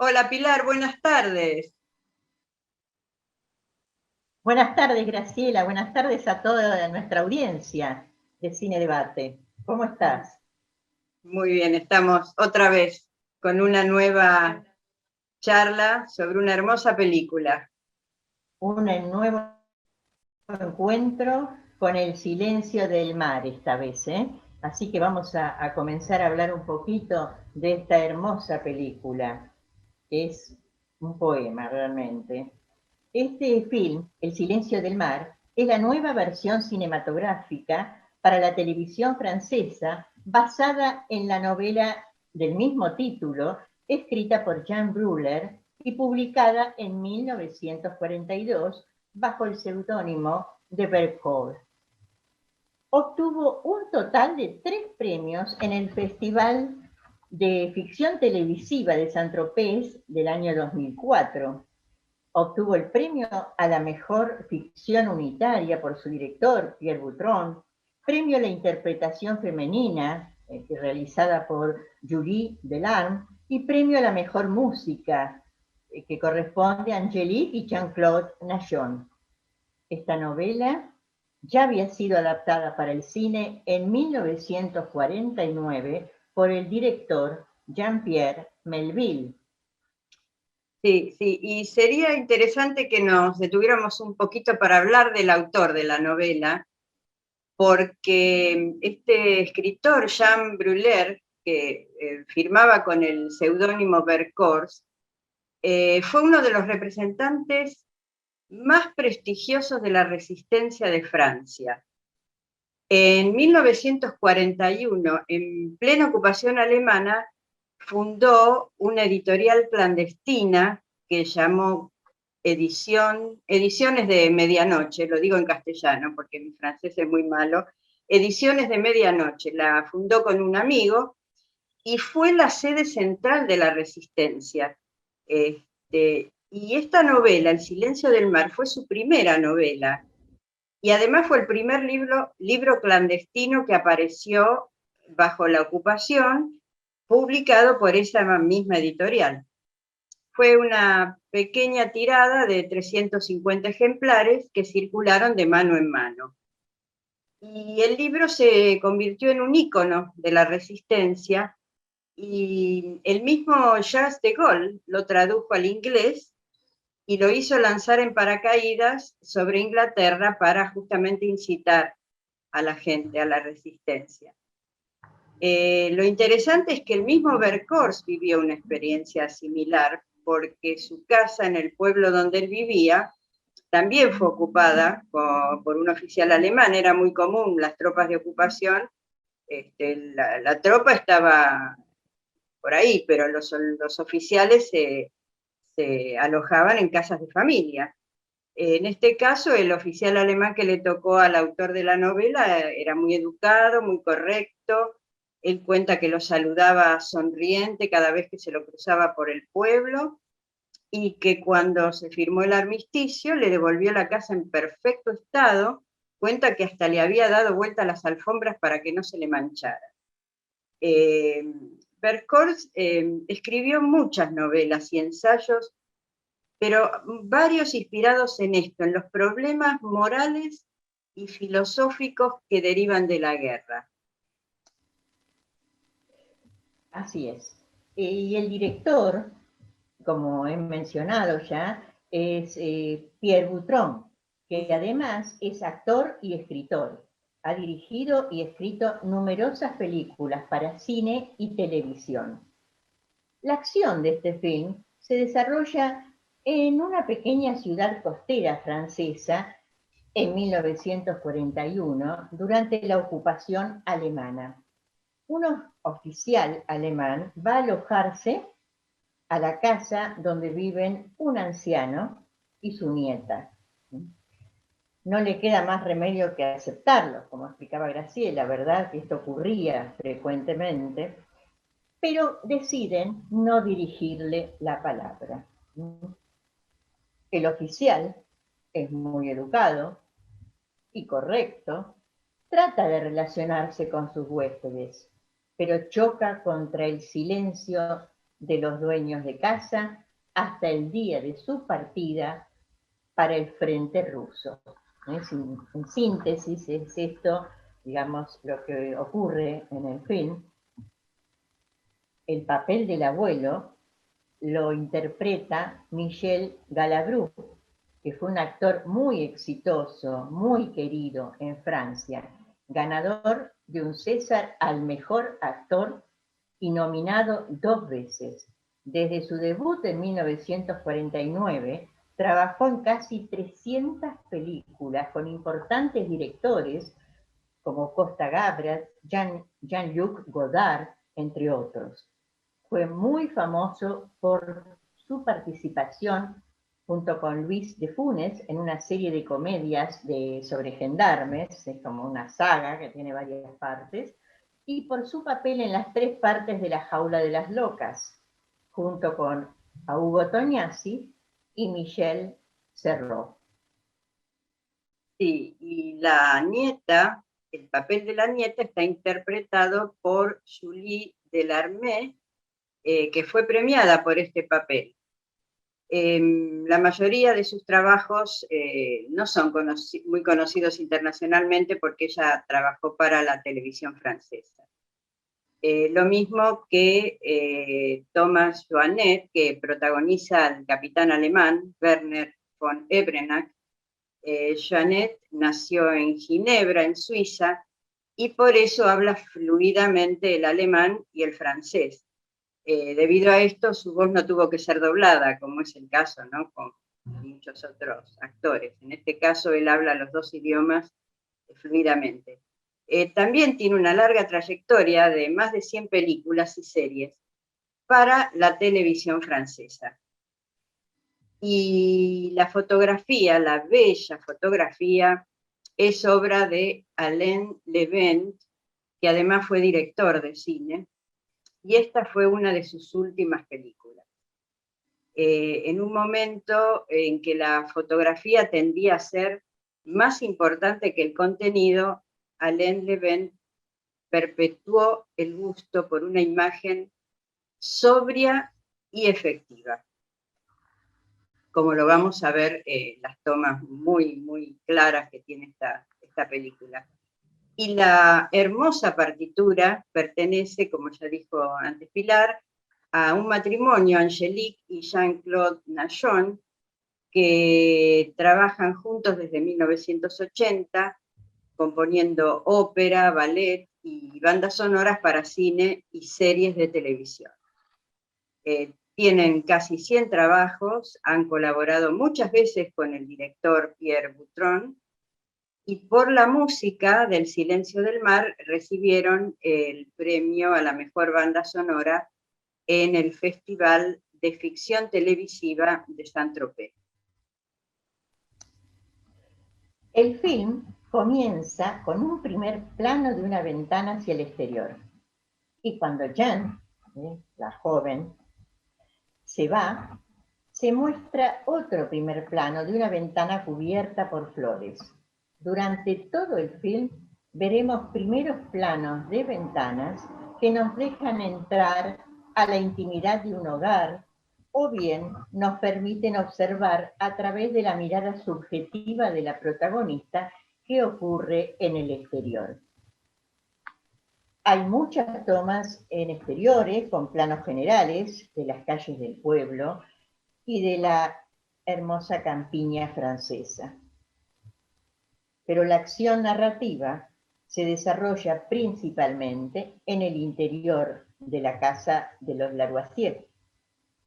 Hola Pilar, buenas tardes. Buenas tardes, Graciela. Buenas tardes a toda nuestra audiencia de Cine Debate. ¿Cómo estás? Muy bien, estamos otra vez con una nueva charla sobre una hermosa película. Un nuevo encuentro con El silencio del mar esta vez, ¿eh? Así que vamos a comenzar a hablar un poquito de esta hermosa película, que es un poema realmente. Este film, El silencio del mar, es la nueva versión cinematográfica para la televisión francesa basada en la novela del mismo título, escrita por Jean Bruler y publicada en 1942 bajo el seudónimo de Vercors. Obtuvo un total de 3 premios en el Festival de Ficción Televisiva de Saint-Tropez del año 2004. Obtuvo el premio a la mejor ficción unitaria por su director, Pierre Boutron, premio a la interpretación femenina, realizada por Julie Delarme, y premio a la mejor música, que corresponde a Angélique y Jean-Claude Nation. Esta novela ya había sido adaptada para el cine en 1949 por el director Jean-Pierre Melville. Sí, sí, y sería interesante que nos detuviéramos un poquito para hablar del autor de la novela, porque este escritor, Jean Bruler, que firmaba con el seudónimo Vercors, fue uno de los representantes más prestigiosos de la resistencia de Francia. En 1941, en plena ocupación alemana, fundó una editorial clandestina que llamó Ediciones de Medianoche, lo digo en castellano porque mi francés es muy malo, Ediciones de Medianoche, la fundó con un amigo y fue la sede central de la resistencia. Y esta novela, El silencio del mar, fue su primera novela, y además fue el primer libro clandestino que apareció bajo la ocupación, publicado por esa misma editorial. Fue una pequeña tirada de 350 ejemplares que circularon de mano en mano. Y el libro se convirtió en un ícono de la resistencia, y el mismo Charles de Gaulle lo tradujo al inglés y lo hizo lanzar en paracaídas sobre Inglaterra para justamente incitar a la gente a la resistencia. Lo interesante es que el mismo Vercors vivió una experiencia similar, porque su casa en el pueblo donde él vivía también fue ocupada por un oficial alemán. Era muy común las tropas de ocupación. La tropa estaba por ahí, pero los oficiales se alojaban en casas de familia. En este caso, el oficial alemán que le tocó al autor de la novela era muy educado, muy correcto. Él cuenta que lo saludaba sonriente cada vez que se lo cruzaba por el pueblo, y que cuando se firmó el armisticio le devolvió la casa en perfecto estado. Cuenta que hasta le había dado vuelta a las alfombras para que no se le manchara. Eh, Vercors escribió muchas novelas y ensayos, pero varios inspirados en esto, en los problemas morales y filosóficos que derivan de la guerra. Así es. Y el director, como he mencionado ya, es Pierre Boutron, que además es actor y escritor. Ha dirigido y escrito numerosas películas para cine y televisión. La acción de este film se desarrolla en una pequeña ciudad costera francesa en 1941 durante la ocupación alemana. Un oficial alemán va a alojarse a la casa donde viven un anciano y su nieta. No le queda más remedio que aceptarlo, como explicaba Graciela, ¿verdad? Que esto ocurría frecuentemente, pero deciden no dirigirle la palabra. El oficial es muy educado y correcto, trata de relacionarse con sus huéspedes, pero choca contra el silencio de los dueños de casa hasta el día de su partida para el frente ruso. En síntesis es esto, digamos, lo que ocurre en el film. El papel del abuelo lo interpreta Michel Galabru, que fue un actor muy exitoso, muy querido en Francia, ganador de un César al mejor actor y nominado 2 veces. Desde su debut en 1949, trabajó en casi 300 películas con importantes directores como Costa Gabras, Jean-Luc Godard, entre otros. Fue muy famoso por su participación junto con Luis de Funes en una serie de comedias sobre gendarmes, es como una saga que tiene varias partes, y por su papel en las 3 partes de La Jaula de las Locas, junto con Hugo Tognazzi y Michel Serrault. Sí, y la nieta, el papel de la nieta está interpretado por Julie Delarmé, que fue premiada por este papel. La mayoría de sus trabajos no son muy conocidos internacionalmente porque ella trabajó para la televisión francesa. Lo mismo que Thomas Joannet, que protagoniza al capitán alemán Werner von Ebrenack. Joannet nació en Ginebra, en Suiza, y por eso habla fluidamente el alemán y el francés. Debido a esto, su voz no tuvo que ser doblada, como es el caso, ¿no?, con muchos otros actores. En este caso, él habla los 2 idiomas fluidamente. También tiene una larga trayectoria de más de 100 películas y series para la televisión francesa. Y la fotografía, la bella fotografía, es obra de Alain Levent, que además fue director de cine, y esta fue una de sus últimas películas. En un momento en que la fotografía tendía a ser más importante que el contenido, Alain Levent perpetuó el gusto por una imagen sobria y efectiva, como lo vamos a ver las tomas muy, muy claras que tiene esta película. Y la hermosa partitura pertenece, como ya dijo antes Pilar, a un matrimonio, Angélique y Jean-Claude Nashon, que trabajan juntos desde 1980, componiendo ópera, ballet y bandas sonoras para cine y series de televisión. Tienen casi 100 trabajos, han colaborado muchas veces con el director Pierre Boutron, y por la música del Silencio del Mar recibieron el premio a la mejor banda sonora en el Festival de Ficción Televisiva de Saint-Tropez. El film comienza con un primer plano de una ventana hacia el exterior. Y cuando Jeanne, la joven, se va, se muestra otro primer plano de una ventana cubierta por flores. Durante todo el film veremos primeros planos de ventanas que nos dejan entrar a la intimidad de un hogar o bien nos permiten observar a través de la mirada subjetiva de la protagonista qué ocurre en el exterior. Hay muchas tomas en exteriores con planos generales de las calles del pueblo y de la hermosa campiña francesa. Pero la acción narrativa se desarrolla principalmente en el interior de la casa de los Lavoisier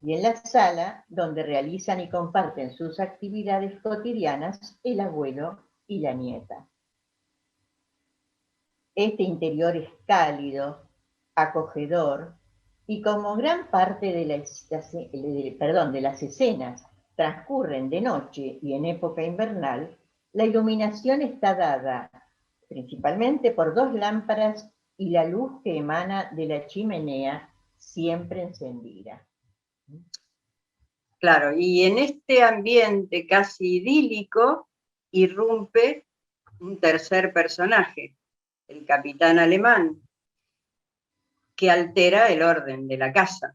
y en la sala donde realizan y comparten sus actividades cotidianas el abuelo y la nieta. Este interior es cálido, acogedor, y como gran parte de las escenas transcurren de noche y en época invernal, la iluminación está dada principalmente por 2 lámparas y la luz que emana de la chimenea siempre encendida. Claro, y en este ambiente casi idílico irrumpe un tercer personaje, el capitán alemán, que altera el orden de la casa.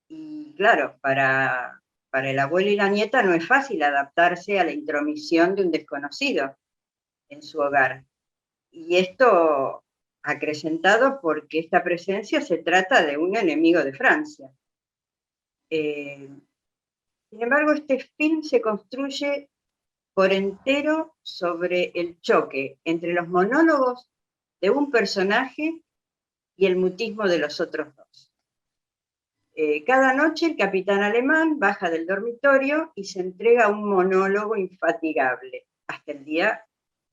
Y Y claro, para el abuelo y la nieta no es fácil adaptarse a la intromisión de un desconocido en su hogar. Y esto acrecentado porque esta presencia se trata de un enemigo de Francia. Sin embargo, este film se construye por entero sobre el choque entre los monólogos de un personaje y el mutismo de los otros dos. Cada noche el capitán alemán baja del dormitorio y se entrega a un monólogo infatigable hasta el día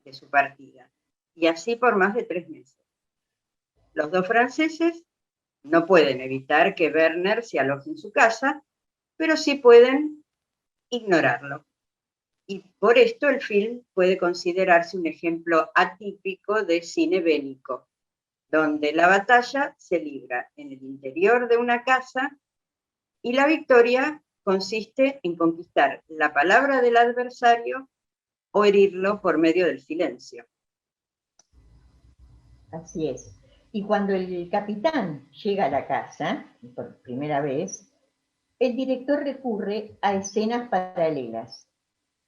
de su partida, y así por más de 3 meses. Los dos franceses no pueden evitar que Werner se aloje en su casa, pero sí pueden ignorarlo. Y por esto el film puede considerarse un ejemplo atípico de cine bélico, donde la batalla se libra en el interior de una casa y la victoria consiste en conquistar la palabra del adversario o herirlo por medio del silencio. Así es. Y cuando el capitán llega a la casa, por primera vez, el director recurre a escenas paralelas.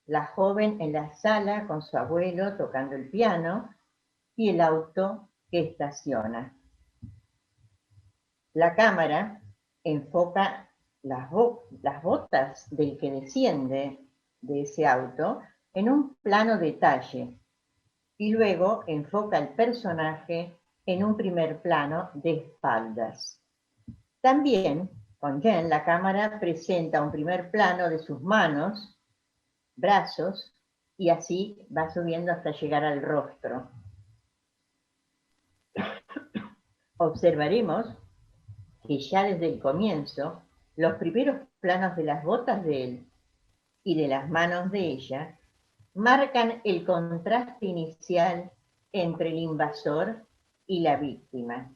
La joven en la sala con su abuelo tocando el piano y el auto que estaciona. La cámara enfoca las botas del que desciende de ese auto en un plano detalle y luego enfoca el personaje en un primer plano de espaldas. También, con Jean, la cámara presenta un primer plano de sus manos, brazos, y así va subiendo hasta llegar al rostro. Observaremos que ya desde el comienzo, los primeros planos de las botas de él y de las manos de ella marcan el contraste inicial entre el invasor y la víctima.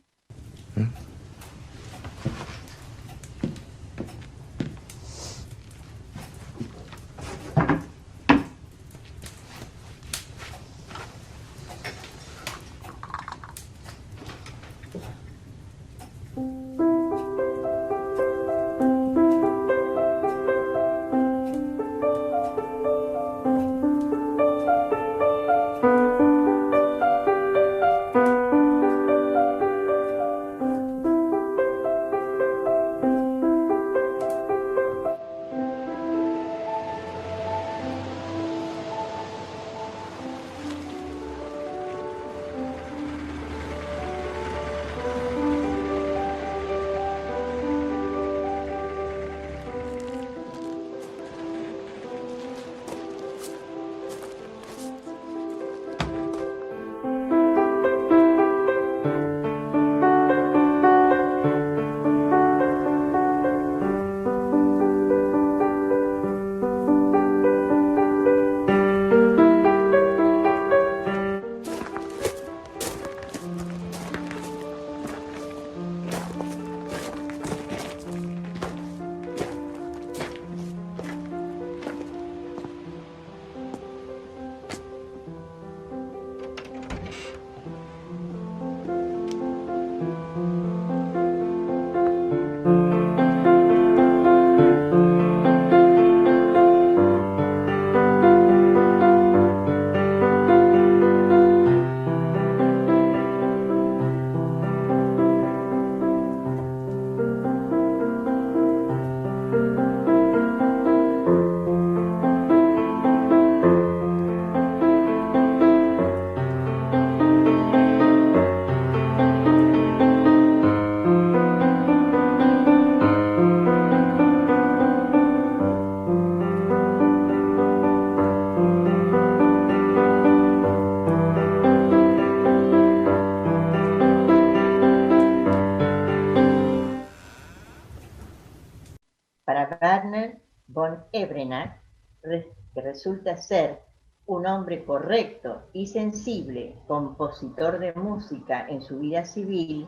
Para Werner von Eberenach, que resulta ser un hombre correcto y sensible, compositor de música en su vida civil,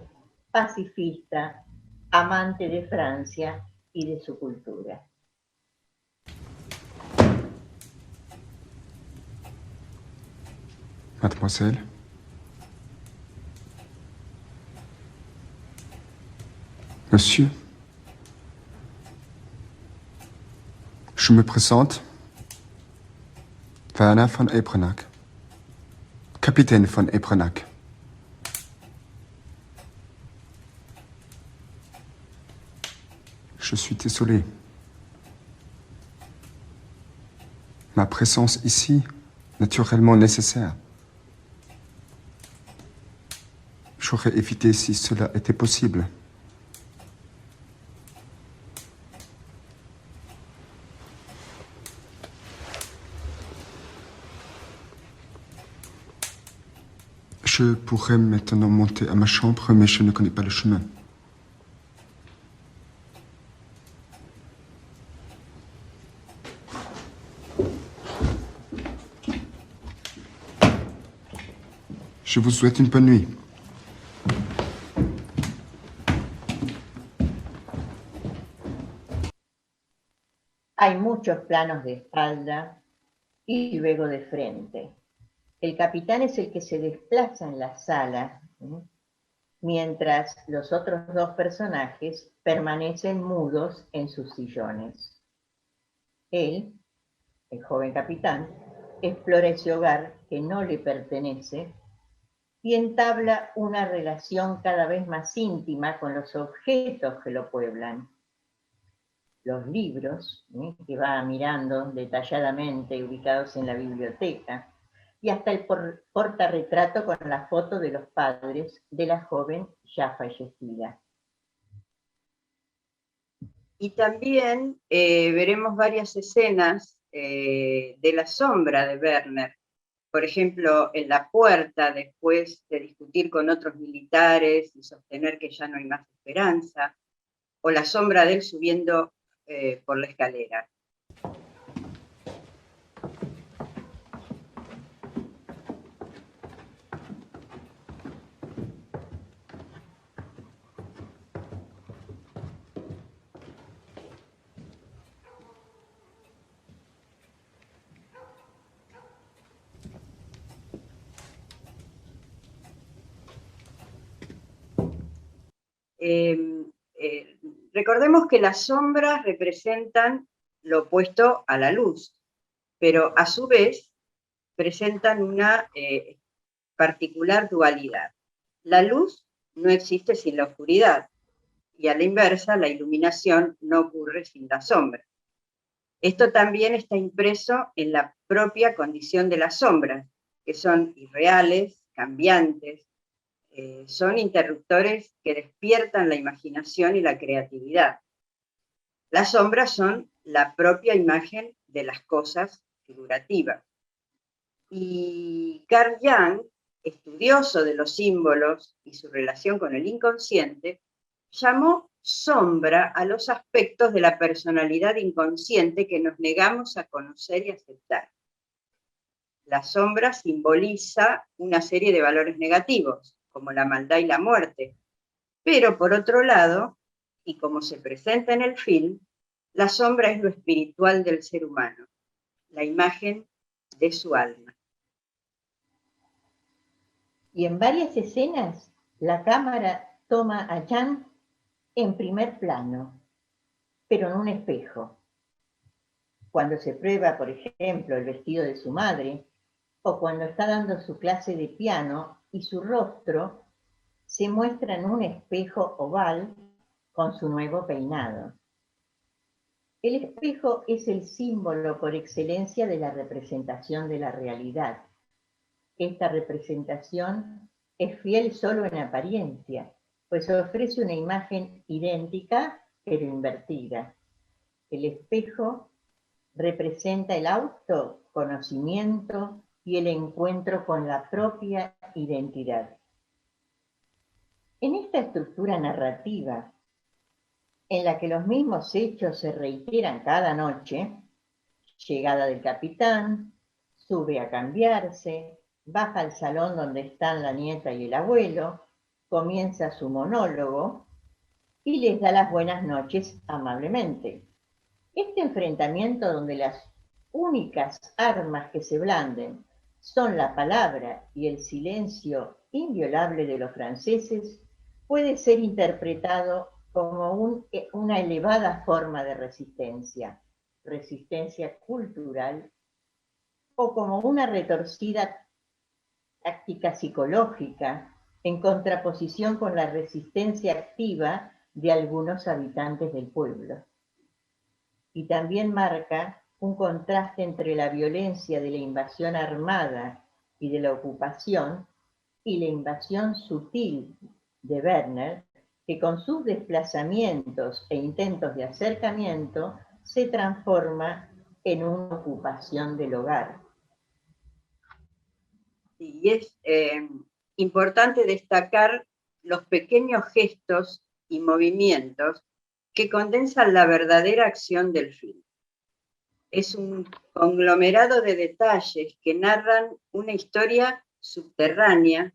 pacifista, amante de Francia y de su cultura. Mademoiselle. Monsieur. Je me présente, Werner von Eprenac, Capitaine von Eprenac. Je suis désolé. Ma présence ici, naturellement nécessaire. J'aurais évité si cela était possible. Je pourrais maintenant monter à ma chambre, mais je ne connais pas le chemin. Je vous souhaite une bonne nuit. Hay muchos planos de espalda y luego de frente. El capitán es el que se desplaza en la sala, mientras los otros dos personajes permanecen mudos en sus sillones. Él, el joven capitán, explora ese hogar que no le pertenece y entabla una relación cada vez más íntima con los objetos que lo pueblan. Los libros, que va mirando detalladamente ubicados en la biblioteca, y hasta el portarretrato con la foto de los padres de la joven ya fallecida. Y también veremos varias escenas de la sombra de Werner. Por ejemplo, en la puerta, después de discutir con otros militares y sostener que ya no hay más esperanza, o la sombra de él subiendo por la escalera. Recordemos que las sombras representan lo opuesto a la luz, pero a su vez presentan una particular dualidad. La luz no existe sin la oscuridad, y a la inversa, la iluminación no ocurre sin la sombra. Esto también está impreso en la propia condición de las sombras, que son irreales, cambiantes, son interruptores que despiertan la imaginación y la creatividad. Las sombras son la propia imagen de las cosas figurativas. Y Carl Jung, estudioso de los símbolos y su relación con el inconsciente, llamó sombra a los aspectos de la personalidad inconsciente que nos negamos a conocer y aceptar. La sombra simboliza una serie de valores negativos, como la maldad y la muerte, pero por otro lado, y como se presenta en el film, la sombra es lo espiritual del ser humano, la imagen de su alma. Y en varias escenas, la cámara toma a Jan en primer plano, pero en un espejo. Cuando se prueba, por ejemplo, el vestido de su madre, o cuando está dando su clase de piano y su rostro se muestra en un espejo oval con su nuevo peinado. El espejo es el símbolo por excelencia de la representación de la realidad. Esta representación es fiel solo en apariencia, pues ofrece una imagen idéntica pero invertida. El espejo representa el autoconocimiento y el encuentro con la propia identidad. En esta estructura narrativa, en la que los mismos hechos se reiteran cada noche, llegada del capitán, sube a cambiarse, baja al salón donde están la nieta y el abuelo, comienza su monólogo y les da las buenas noches amablemente. Este enfrentamiento donde las únicas armas que se blanden son la palabra y el silencio inviolable de los franceses puede ser interpretado como una elevada forma de resistencia, resistencia cultural o como una retorcida táctica psicológica en contraposición con la resistencia activa de algunos habitantes del pueblo. Y también marca un contraste entre la violencia de la invasión armada y de la ocupación y la invasión sutil de Werner, que con sus desplazamientos e intentos de acercamiento se transforma en una ocupación del hogar. Y es importante destacar los pequeños gestos y movimientos que condensan la verdadera acción del film. Es un conglomerado de detalles que narran una historia subterránea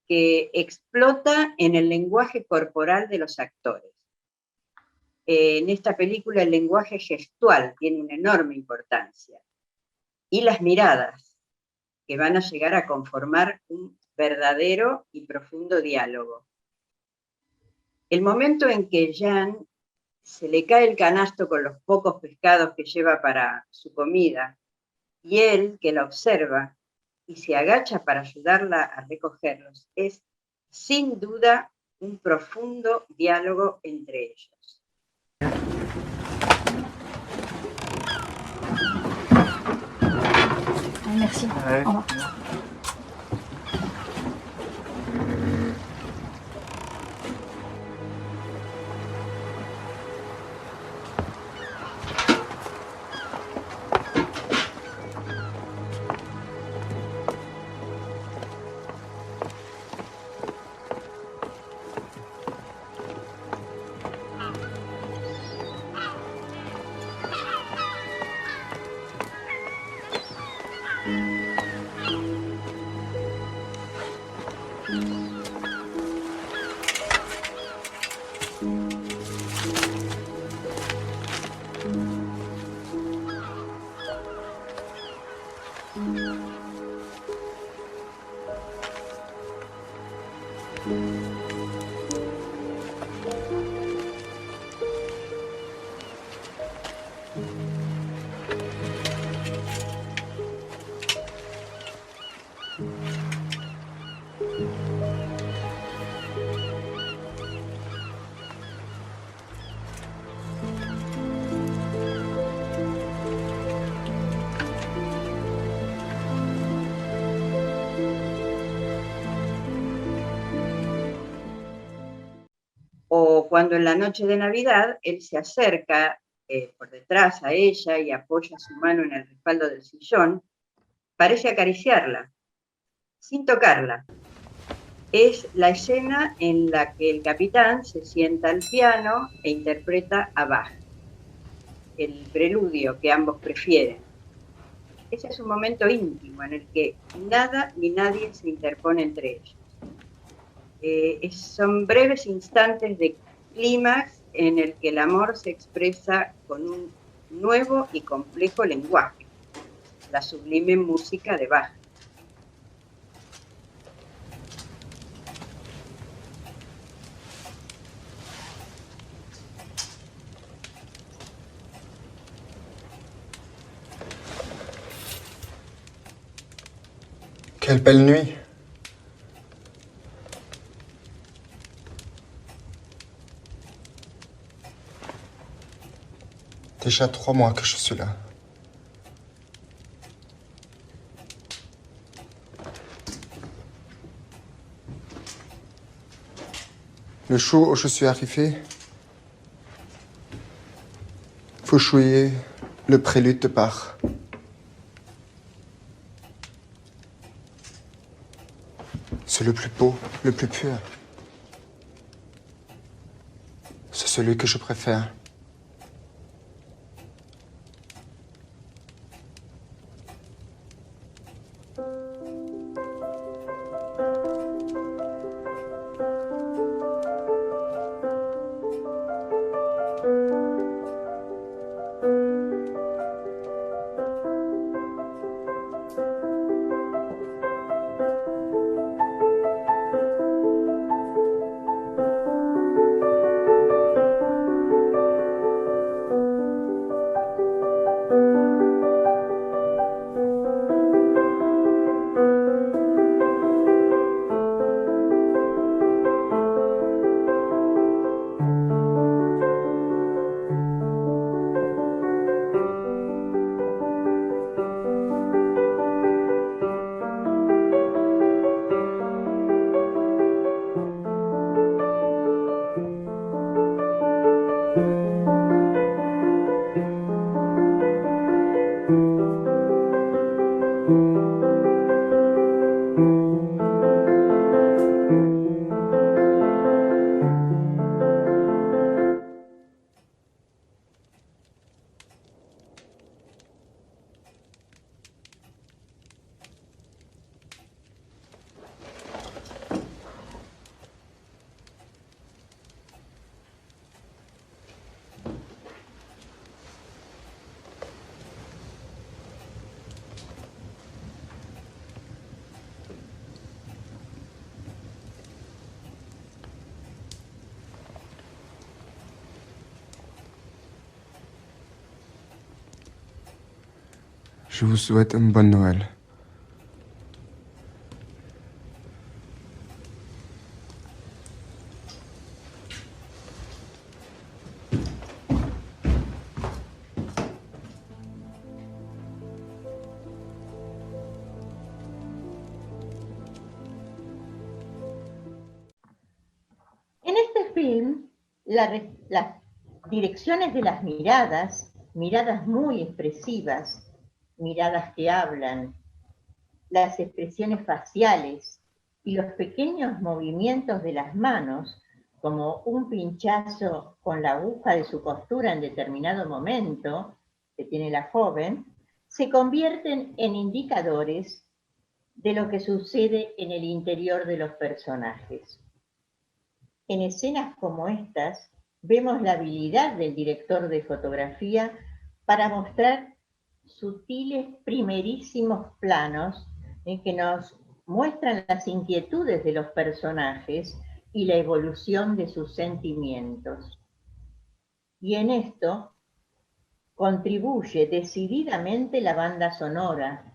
que explota en el lenguaje corporal de los actores. En esta película el lenguaje gestual tiene una enorme importancia. Y las miradas, que van a llegar a conformar un verdadero y profundo diálogo. El momento en que Jean se le cae el canasto con los pocos pescados que lleva para su comida, y él, que la observa y se agacha para ayudarla a recogerlos, es sin duda un profundo diálogo entre ellos. Merci. Au revoir. O cuando en la noche de Navidad él se acerca por detrás a ella y apoya su mano en el respaldo del sillón, parece acariciarla, sin tocarla. Es la escena en la que el capitán se sienta al piano e interpreta a Bach, el preludio que ambos prefieren. Ese es un momento íntimo en el que nada ni nadie se interpone entre ellos. Son breves instantes de clímax en el que el amor se expresa con un nuevo y complejo lenguaje, la sublime música de Bach. Quelle belle nuit. Déjà 3 mois que je suis là. Le jour où je suis arrivé, vous jouiez le prélude de Bach. C'est le plus beau, le plus pur. C'est celui que je préfère. Je vous souhaite une bonne Noël. En este film, las direcciones de las miradas, miradas muy expresivas, miradas que hablan, las expresiones faciales y los pequeños movimientos de las manos, como un pinchazo con la aguja de su costura en determinado momento que tiene la joven, se convierten en indicadores de lo que sucede en el interior de los personajes. En escenas como estas, vemos la habilidad del director de fotografía para mostrar sutiles primerísimos planos en que nos muestran las inquietudes de los personajes y la evolución de sus sentimientos. Y en esto contribuye decididamente la banda sonora,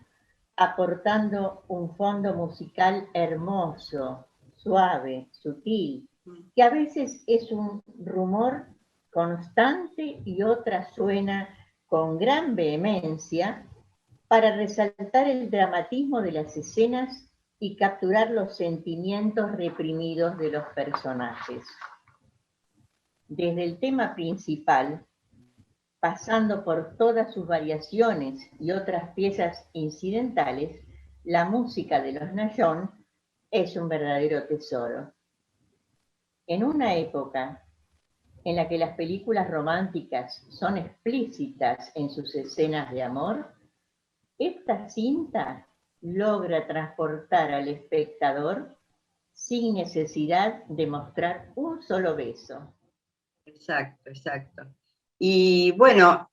aportando un fondo musical hermoso, suave, sutil, que a veces es un rumor constante y otra suena con gran vehemencia para resaltar el dramatismo de las escenas y capturar los sentimientos reprimidos de los personajes. Desde el tema principal, pasando por todas sus variaciones y otras piezas incidentales, la música de los Nayon es un verdadero tesoro. En una época en la que las películas románticas son explícitas en sus escenas de amor, esta cinta logra transportar al espectador sin necesidad de mostrar un solo beso. Exacto, exacto. Y bueno,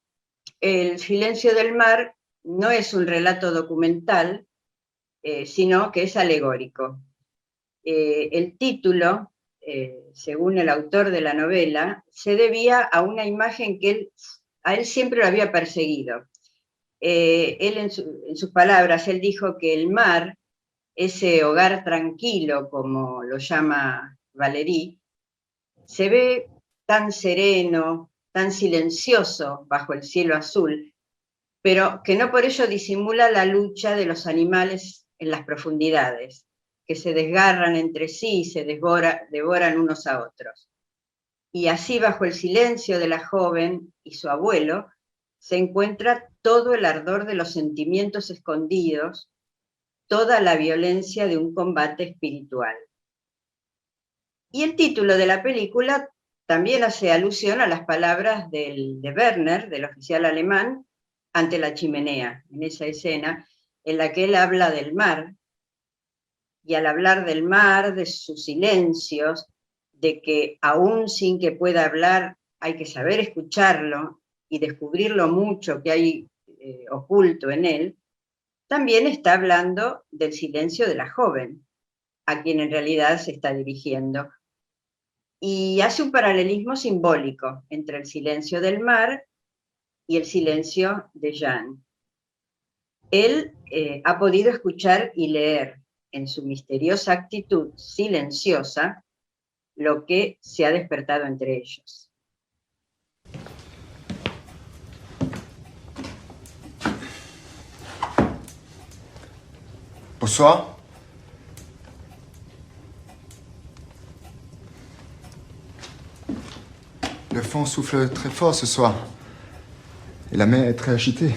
El silencio del mar no es un relato documental, sino que es alegórico. El título, según el autor de la novela, se debía a una imagen que a él siempre lo había perseguido. Él en sus palabras, él dijo que el mar, ese hogar tranquilo, como lo llama Valéry, se ve tan sereno, tan silencioso bajo el cielo azul, pero que no por ello disimula la lucha de los animales en las profundidades, que se desgarran entre sí y se devoran unos a otros. Y así, bajo el silencio de la joven y su abuelo, se encuentra todo el ardor de los sentimientos escondidos, toda la violencia de un combate espiritual. Y el título de la película también hace alusión a las palabras de Werner, del oficial alemán, ante la chimenea, en esa escena en la que él habla del mar, y al hablar del mar, de sus silencios, de que aún sin que pueda hablar hay que saber escucharlo y descubrir lo mucho que hay oculto en él, también está hablando del silencio de la joven, a quien en realidad se está dirigiendo. Y hace un paralelismo simbólico entre el silencio del mar y el silencio de Jeanne. Él ha podido escuchar y leer en su misteriosa actitud silenciosa lo que se ha despertado entre ellos. Bonsoir. Le vent souffle très fort ce soir. Et la mer est très agitée.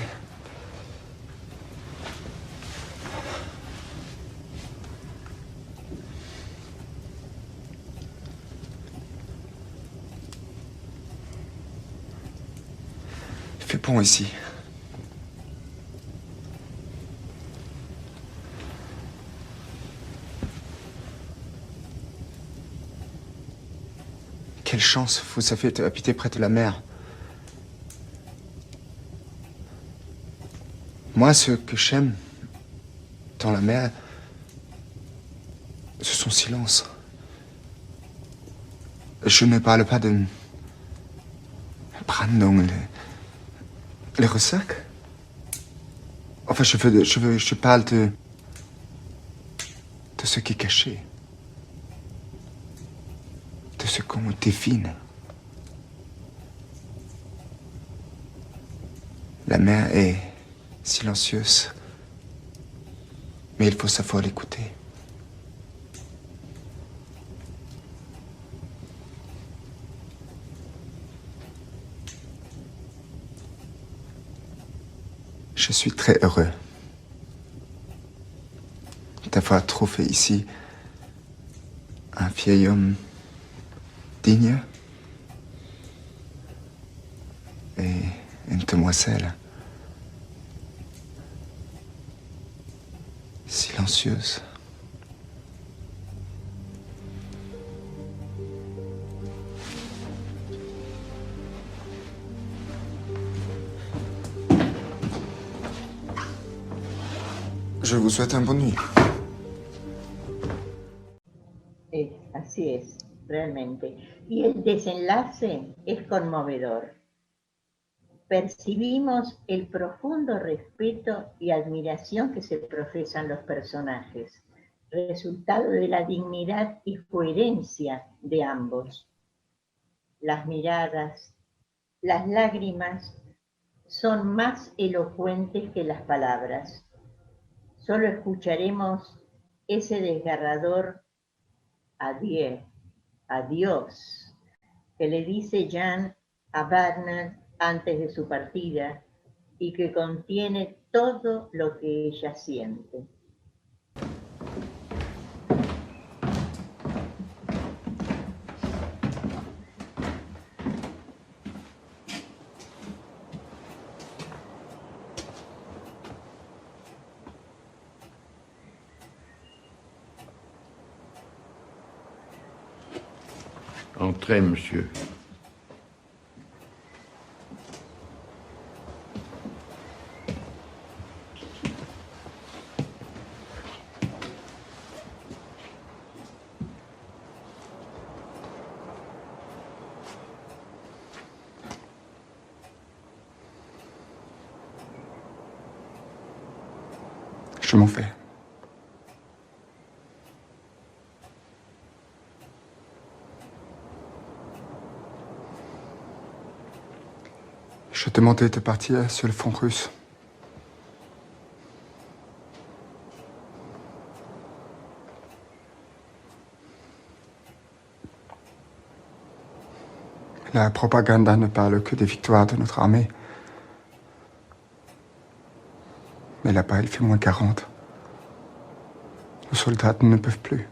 Il fait bon ici. Quelle chance, vous avez habité près de la mer. Moi, ce que j'aime dans la mer, c'est son silence. Je ne parle pas de Brandung, les ressacs. Enfin, je parle de ce qui est caché. De ce qu'on devine. La mer est silencieuse, mais il faut savoir l'écouter. Je suis très heureux d'avoir trouvé ici un vieil homme digne et une demoiselle silencieuse. Je vous souhaite une bonne nuit. Así es, realmente. Y el desenlace es conmovedor. Percibimos el profundo respeto y admiración que se profesan los personajes, resultado de la dignidad y coherencia de ambos. Las miradas, las lágrimas son más elocuentes que las palabras. Solo escucharemos ese desgarrador adiós, que le dice Jean a Bernard antes de su partida y que contiene todo lo que ella siente. Entrez, monsieur. Je m'en vais. Je demandais de partir sur le front russe. La propagande ne parle que des victoires de notre armée. Mais là-bas, il fait moins 40. Nos soldats ne peuvent plus.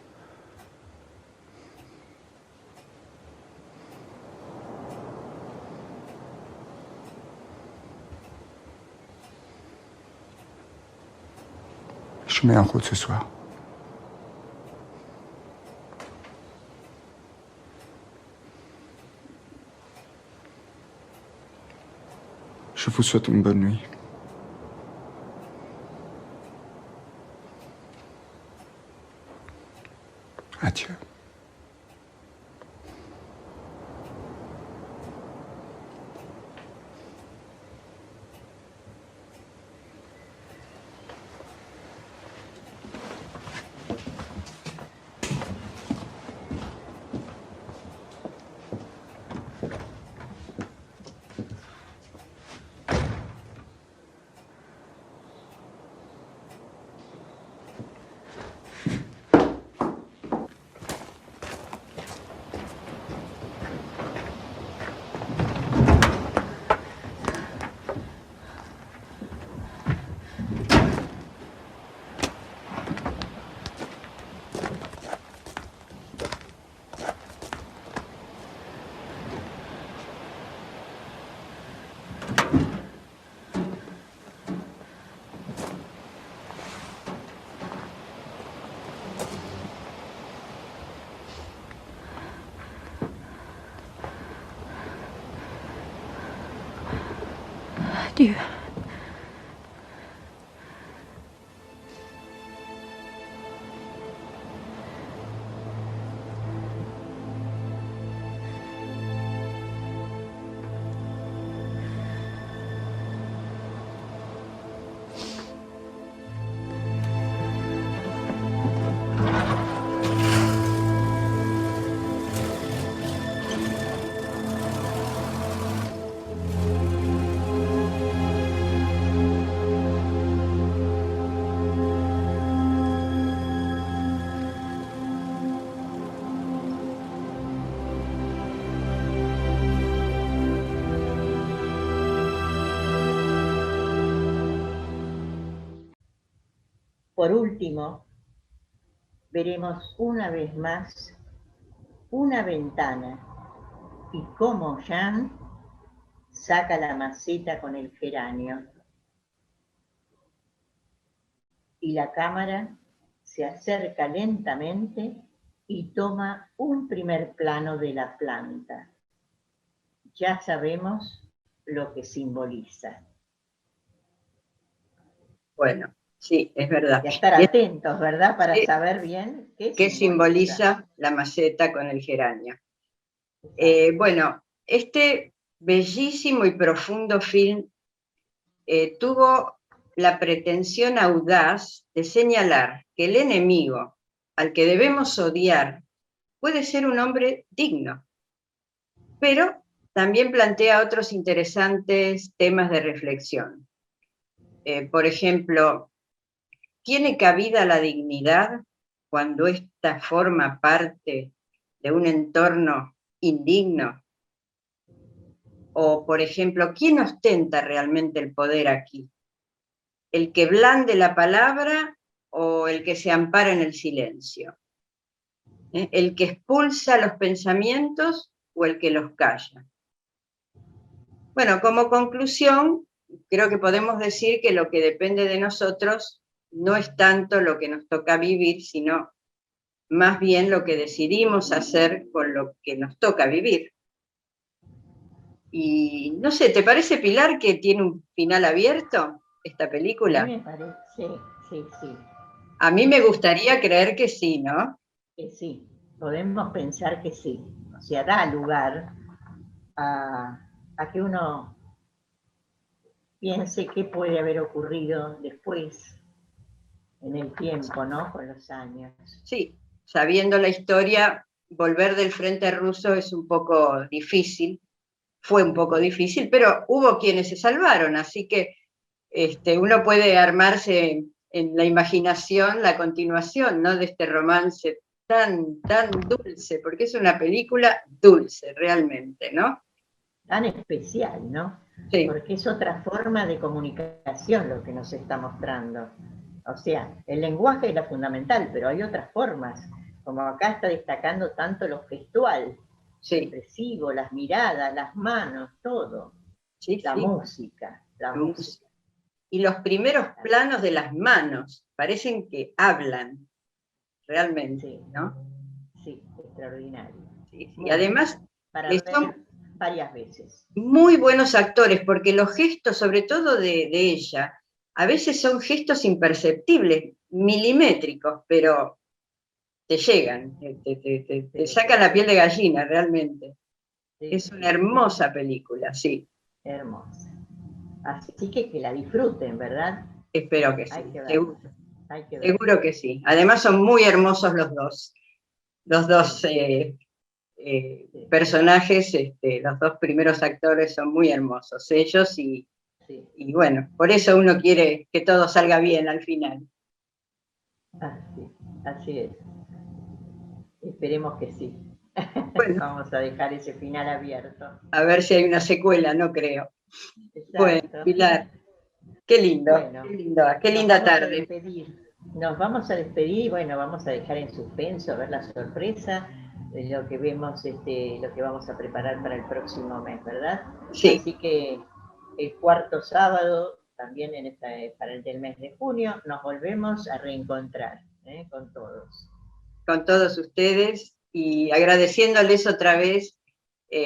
Je mets en route ce soir. Je vous souhaite une bonne nuit. Adieu. Dieu. Por último, veremos una vez más una ventana y cómo Jean saca la maceta con el geranio. Y la cámara se acerca lentamente y toma un primer plano de la planta. Ya sabemos lo que simboliza. Bueno, sí, es verdad. Y a estar atentos, ¿verdad? Para Sí, saber bien qué simboliza la maceta con el geranio. Bueno, este bellísimo y profundo film tuvo la pretensión audaz de señalar que el enemigo al que debemos odiar puede ser un hombre digno, pero también plantea otros interesantes temas de reflexión. Por ejemplo, ¿tiene cabida la dignidad cuando ésta forma parte de un entorno indigno? O, por ejemplo, ¿quién ostenta realmente el poder aquí? ¿El que blande la palabra o el que se ampara en el silencio? ¿El que expulsa los pensamientos o el que los calla? Bueno, como conclusión, creo que podemos decir que lo que depende de nosotros no es tanto lo que nos toca vivir, sino más bien lo que decidimos hacer con lo que nos toca vivir. Y no sé, ¿te parece, Pilar, que tiene un final abierto esta película? A mí me parece, sí. A mí me gustaría creer que sí, ¿no? Que sí, podemos pensar que sí. O sea, da lugar a que uno piense qué puede haber ocurrido después, en el tiempo, ¿no? Con los años. Sí, sabiendo la historia, volver del frente ruso es un poco difícil, fue un poco difícil, pero hubo quienes se salvaron, así que uno puede armarse en la imaginación la continuación, ¿no? De este romance tan dulce, porque es una película dulce, realmente, ¿no? Tan especial, ¿no? Sí. Porque es otra forma de comunicación lo que nos está mostrando. O sea, el lenguaje es la fundamental, pero hay otras formas. Como acá está destacando tanto lo gestual, Sí. expresivo, las miradas, las manos, todo. Sí, la sí. música, la música. Y los primeros planos de las manos parecen que hablan, realmente, Sí, ¿no? sí, extraordinario. Sí, sí. Y además para ver son varias veces. Muy buenos actores, porque los gestos, sobre todo de ella, a veces son gestos imperceptibles, milimétricos, pero te llegan, te sacan la piel de gallina, realmente. Sí, Es una hermosa película, sí. Hermosa. Así que la disfruten, ¿verdad? Espero que sí, Hay que seguro, hay que seguro que sí. Además son muy hermosos los dos sí. personajes, los dos primeros actores son muy hermosos, ellos y bueno, por eso uno quiere que todo salga bien al final. Así es. Esperemos que sí. Bueno, vamos a dejar ese final abierto. A ver si hay una secuela, no creo. Exacto. Bueno, Pilar, qué lindo, bueno, qué linda tarde. Nos vamos a despedir, bueno, vamos a dejar en suspenso, a ver la sorpresa de lo que vemos, lo que vamos a preparar para el próximo mes, ¿verdad? Sí. Así que el cuarto sábado, también para el del mes de junio, nos volvemos a reencontrar con todos. Con todos ustedes y agradeciéndoles otra vez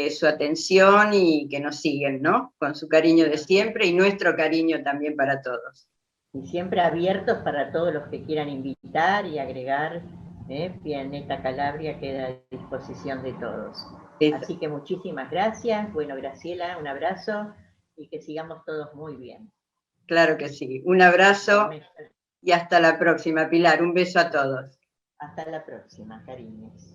su atención y que nos siguen, ¿no? Con su cariño de siempre y nuestro cariño también para todos. Y siempre abiertos para todos los que quieran invitar y agregar. Planeta Calabria queda a disposición de todos. Así que muchísimas gracias. Bueno, Graciela, un abrazo y que sigamos todos muy bien. Claro que sí. Un abrazo y hasta la próxima, Pilar. Un beso a todos. Hasta la próxima, cariños.